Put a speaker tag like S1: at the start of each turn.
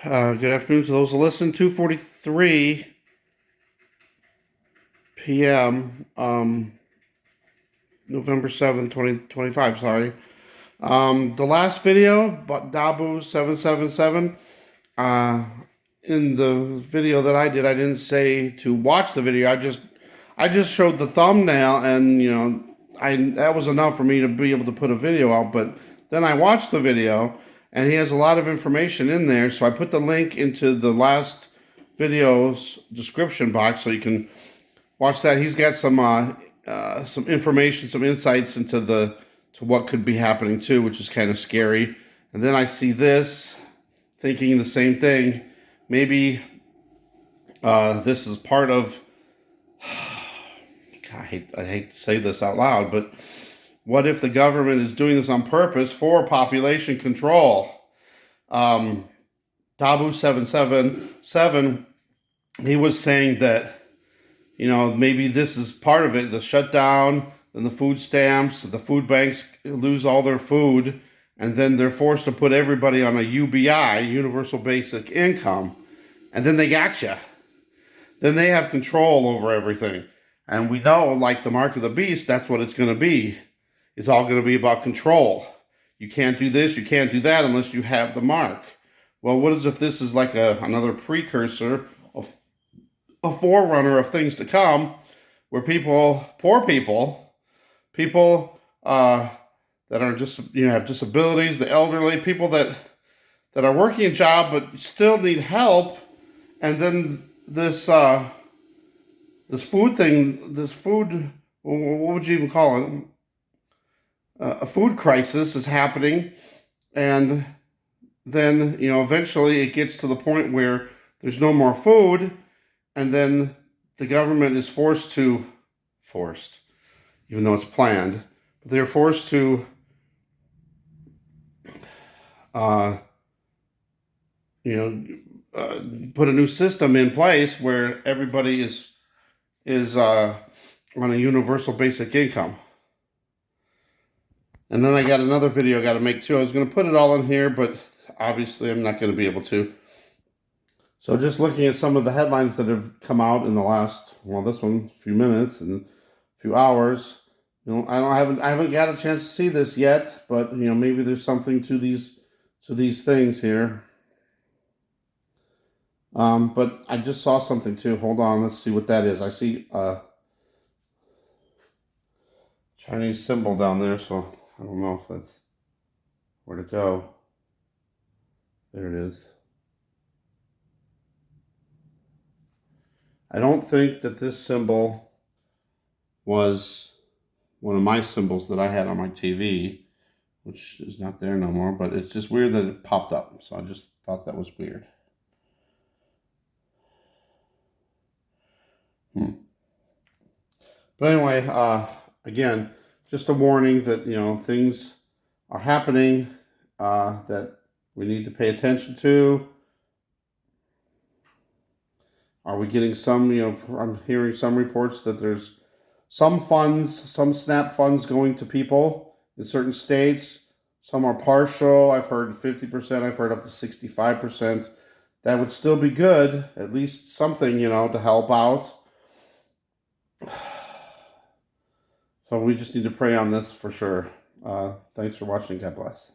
S1: Good afternoon to those who listen. 2:43 p.m. November 7th, 2025. Sorry. The last video, but Dabu 777. In the video that I did, I didn't say to watch the video. I just showed the thumbnail, and that was enough for me to be able to put a video out. But then I watched the video, and he has a lot of information in there. So I put the link into the last video's description box, so you can watch that. He's got some information, some insights to what could be happening too, which is kind of scary. And then I see this, thinking the same thing. Maybe this is part of. I hate to say this out loud, but what if the government is doing this on purpose for population control? Tabu 777, he was saying that, maybe this is part of it, the shutdown, and the food stamps, the food banks lose all their food, and then they're forced to put everybody on a UBI, Universal Basic Income, and then they got you. Then they have control over everything. And we know, like the mark of the beast, that's what it's going to be. It's all going to be about control. You can't do this, you can't do that unless you have the mark. Well, what is if this is like another precursor, a forerunner of things to come, where poor people that are just, have disabilities, the elderly, people that are working a job but still need help, and then this food thing, what would you even call it? A food crisis is happening, and then, eventually it gets to the point where there's no more food, and then the government is forced, even though it's planned, but they're forced to, put a new system in place where everybody is on a universal basic income. And then I got another video I got to make too. I was going to put it all in here, but obviously I'm not going to be able to. So just looking at some of the headlines that have come out in the last, this one, a few minutes and a few hours. I haven't got a chance to see this yet, but maybe there's something to these things here. But I just saw something too. Hold on, let's see what that is. I see a Chinese symbol down there, so I don't know if that's where to go. There it is. I don't think that this symbol was one of my symbols that I had on my TV, which is not there no more, but it's just weird that it popped up. So I just thought that was weird. But anyway, again, just a warning that, things are happening that we need to pay attention to. Are we getting some, I'm hearing some reports that there's some SNAP funds going to people in certain states. Some are partial. I've heard 50%. I've heard up to 65%. That would still be good. At least something, to help out. So we just need to pray on this for sure. Thanks for watching. God bless.